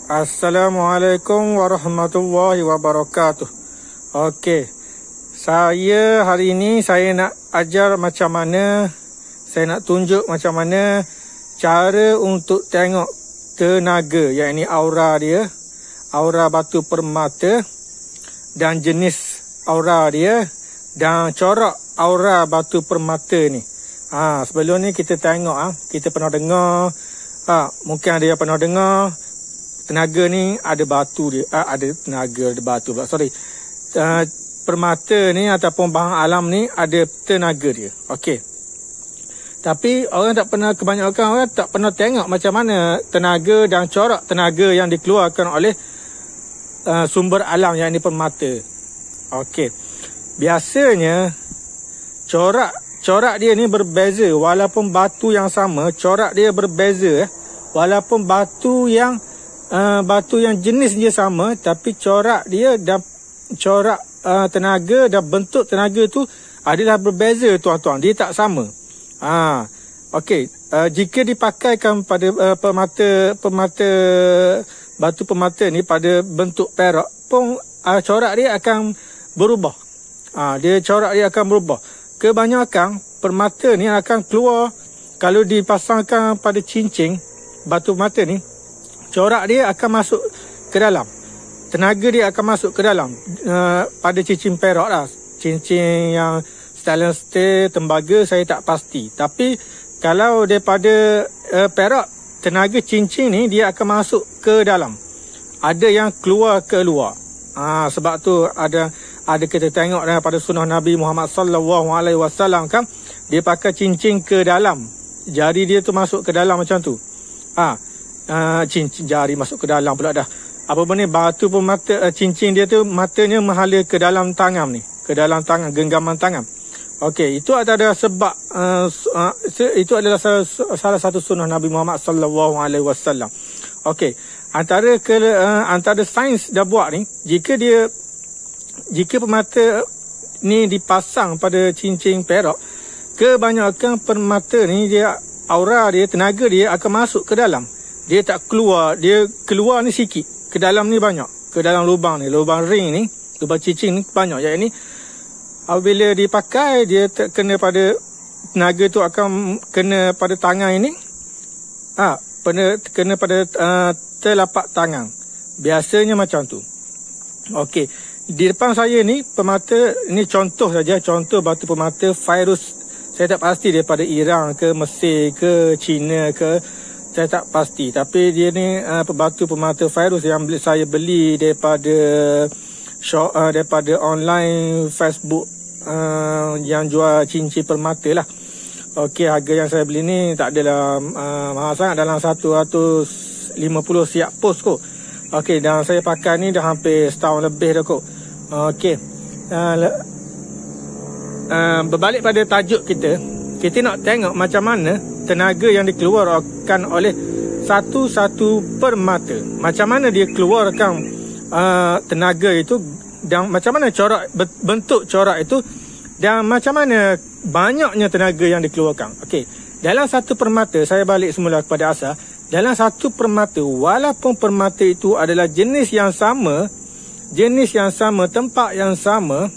Assalamualaikum warahmatullahi wabarakatuh. Okey. Saya hari ini saya nak ajar macam mana, saya nak tunjuk macam mana cara untuk tengok tenaga, iaitu aura dia, aura batu permata dan jenis aura dia dan corak aura batu permata ni. Sebelum ni kita tengok, kita pernah dengar, mungkin ada yang pernah dengar tenaga ni ada batu dia, ada tenaga, ada batu pula, permata ni ataupun bahan alam ni ada tenaga dia. Okey. Tapi kebanyakan orang tak pernah tengok macam mana tenaga dan corak tenaga yang dikeluarkan oleh sumber alam yang ini permata. Okey. Biasanya corak dia ni berbeza, walaupun batu yang sama, corak dia berbeza. Walaupun batu yang jenis dia sama, tapi corak dia dan corak tenaga dan bentuk tenaga tu adalah berbeza, tuan-tuan. Dia tak sama. Okey. Jika dipakaikan pada permata batu permata ni pada bentuk perak pun, corak dia akan berubah. Corak dia akan berubah. Kebanyakan permata ni akan keluar kalau dipasangkan pada cincin batu permata ni, corak dia akan masuk ke dalam. Tenaga dia akan masuk ke dalam. Pada cincin perak lah. Cincin yang stainless steel, tembaga, saya tak pasti. Tapi kalau daripada perak, tenaga cincin ni dia akan masuk ke dalam. Ada yang keluar ke luar. Sebab tu ada kita tengok pada sunnah Nabi Muhammad SAW kan, dia pakai cincin ke dalam. Jari dia tu masuk ke dalam macam tu. Cincin jari masuk ke dalam pula dah. Apa benda batu pun mata, cincin dia tu matanya menghala ke dalam tangan ni, ke dalam tangan, genggaman tangan. Okey, itu adalah sebab itu adalah salah satu sunnah Nabi Muhammad SAW. Okey, antara sains dah buat ni, jika permata ni dipasang pada cincin perak, kebanyakan permata ni dia aura dia, tenaga dia akan masuk ke dalam. Dia tak keluar, dia keluar ni sikit. Ke dalam ni banyak. Ke dalam lubang ni, lubang ring ni, lubang cincin ni banyak. Yang ini apabila dipakai, dia kena pada tenaga tu akan kena pada tangan ini. Kena pada telapak tangan. Biasanya macam tu. Okey. Di depan saya ni permata ni contoh saja, contoh batu permata virus. Saya tak pasti daripada Iran ke Mesir ke China ke, saya tak pasti. Tapi dia ni batu permata virus yang saya beli daripada daripada online Facebook yang jual cincin permata lah. Okey, harga yang saya beli ni tak adalah mahal sangat, dalam 150 siap pos kot. Okey, dan saya pakai ni dah hampir setahun lebih dah kot. Okey. Berbalik pada tajuk kita nak tengok macam mana tenaga yang dikeluarkan oleh satu-satu permata. Macam mana dia keluarkan tenaga itu, dan macam mana corak, bentuk corak itu, dan macam mana banyaknya tenaga yang dikeluarkan. Okey, dalam satu permata, saya balik semula kepada asal. Dalam satu permata, walaupun permata itu adalah jenis yang sama, tempat yang sama,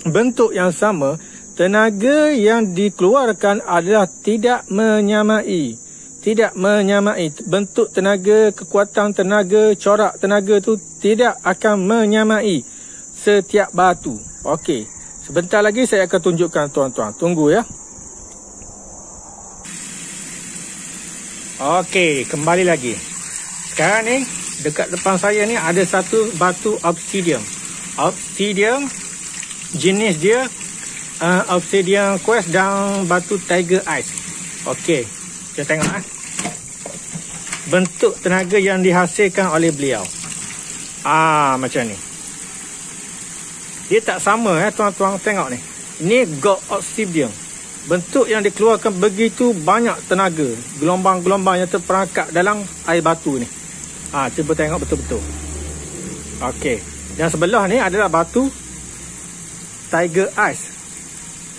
bentuk yang sama, tenaga yang dikeluarkan adalah tidak menyamai. Bentuk tenaga, kekuatan tenaga, corak tenaga tu tidak akan menyamai setiap batu. Okey, sebentar lagi saya akan tunjukkan, tuan-tuan. Tunggu ya. Okey, kembali lagi. Sekarang ni dekat depan saya ni ada satu batu obsidian. Obsidian jenis dia obsidian quartz dan batu tiger ice. Okey, kita tengok bentuk tenaga yang dihasilkan oleh beliau. Macam ni. Dia tak sama tuan-tuan, tengok ni. Ini gold obsidian. Bentuk yang dikeluarkan begitu banyak tenaga, gelombang-gelombang yang terperangkap dalam air batu ni. Cuba tengok betul-betul. Okey, yang sebelah ni adalah batu tiger ice.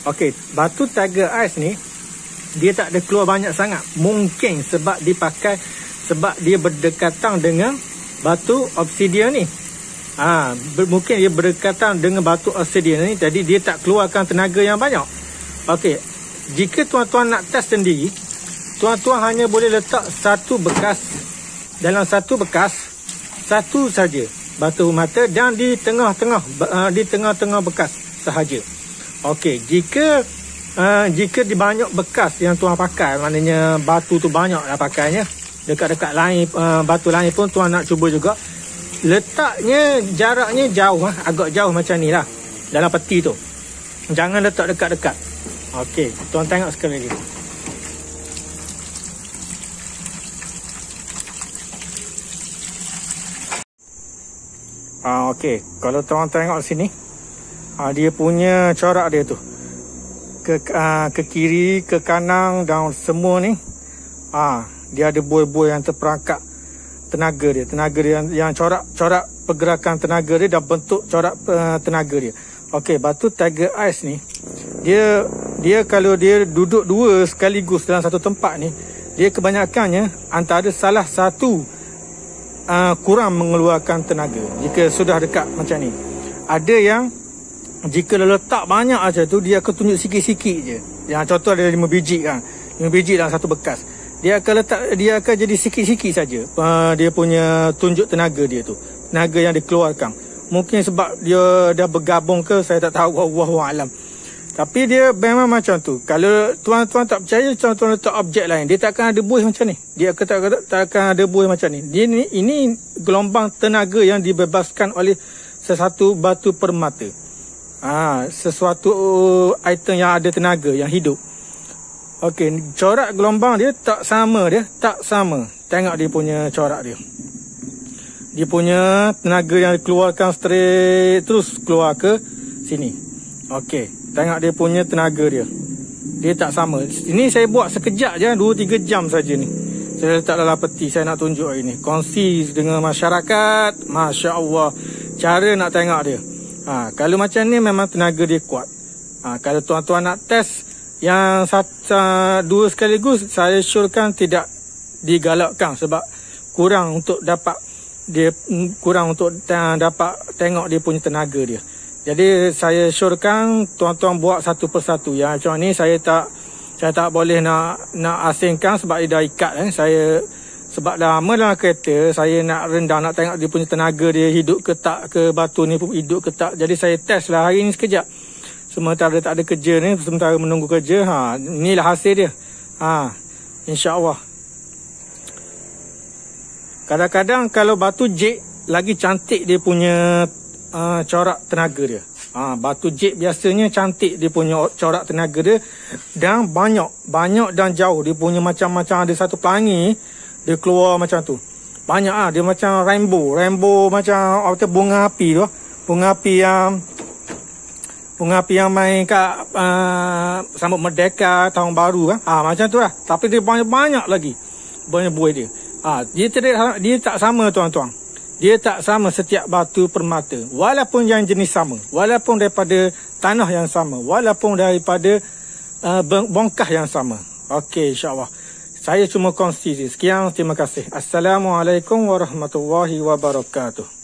Okey, batu tiger ice ni dia tak ada keluar banyak sangat. Mungkin sebab dipakai, sebab dia berdekatan dengan batu obsidian ni. Mungkin dia berdekatan dengan batu obsidian ni, jadi dia tak keluarkan tenaga yang banyak. Okey, jika tuan-tuan nak test sendiri, tuan-tuan hanya boleh letak satu bekas, dalam satu bekas, satu saja batu permata, dan di tengah-tengah bekas sahaja. Okey, jika di banyak bekas yang tuan pakai, maknanya batu tu banyak dah pakainya, dekat-dekat lain, batu lain pun tuan nak cuba juga, letaknya jaraknya jauh, agak jauh macam ni lah dalam peti tu. Jangan letak dekat-dekat. Okey, tuan tengok sekali lagi. Okey, kalau tuan tengok sini, dia punya corak dia tu ke kiri, ke kanan dan semua ni, dia ada buih-buih yang terperangkap tenaga dia yang corak pergerakan tenaga dia dan bentuk corak tenaga dia. Okey, batu Tiger Ice ni, dia kalau dia duduk dua sekaligus dalam satu tempat ni, dia kebanyakannya antara salah satu kurang mengeluarkan tenaga jika sudah dekat macam ni. Ada yang jika letak banyak macam tu, dia akan tunjuk sikit-sikit je. Yang contoh ada 5 biji kan, 5 biji dalam satu bekas, dia akan jadi sikit-sikit saja dia punya tunjuk tenaga dia tu, tenaga yang dikeluarkan. Mungkin sebab dia dah bergabung ke, saya tak tahu, wallahu alam. Tapi dia memang macam tu. Kalau tuan-tuan tak percaya, tuan-tuan letak objek lain, dia takkan ada buih macam ni. Dia takkan ada buih macam ni. Ini gelombang tenaga yang dibebaskan oleh sesuatu batu permata. Sesuatu item yang ada tenaga, yang hidup. Okey, corak gelombang dia tak sama. Tengok dia punya corak dia. Dia punya tenaga yang dikeluarkan straight terus keluar ke sini. Okey, tengok dia punya tenaga dia. Dia tak sama. Ini saya buat sekejap je, 2-3 jam saja ni. Saya letak dalam peti, saya nak tunjuk hari ni. Kongsi dengan masyarakat. Masya Allah, cara nak tengok dia. Kalau macam ni memang tenaga dia kuat. Kalau tuan-tuan nak test yang dua sekaligus, saya syorkan tidak digalakkan sebab kurang untuk dapat tengok dia punya tenaga dia. Jadi saya syorkan tuan-tuan buat satu persatu. Yang macam ni saya tak boleh nak asingkan sebab dia dah ikat. Sebab lama dalam kereta, saya nak rendam, nak tengok dia punya tenaga dia hidup ke tak, ke batu ni pun hidup ke tak. Jadi saya test lah hari ni sekejap. Sementara tak ada kerja ni, sementara menunggu kerja, inilah hasil dia. InsyaAllah. Kadang-kadang kalau batu jade, lagi cantik dia punya corak tenaga dia. Batu jade biasanya cantik dia punya corak tenaga dia, dan banyak dan jauh. Dia punya macam-macam, ada satu pelangi dia keluar macam tu. Banyak dia macam rainbow macam bunga api tu. Bunga api yang main kat sambut Merdeka, tahun baru kan. Macam tu lah. Tapi dia banyak lagi. Banyak buih dia. Dia tak sama tuan-tuan. Dia tak sama setiap batu permata. Walaupun yang jenis sama. Walaupun daripada tanah yang sama. Walaupun daripada bongkah yang sama. Okey, insyaAllah. Saya cuma kongsi. Sekian, terima kasih. Assalamualaikum warahmatullahi wabarakatuh.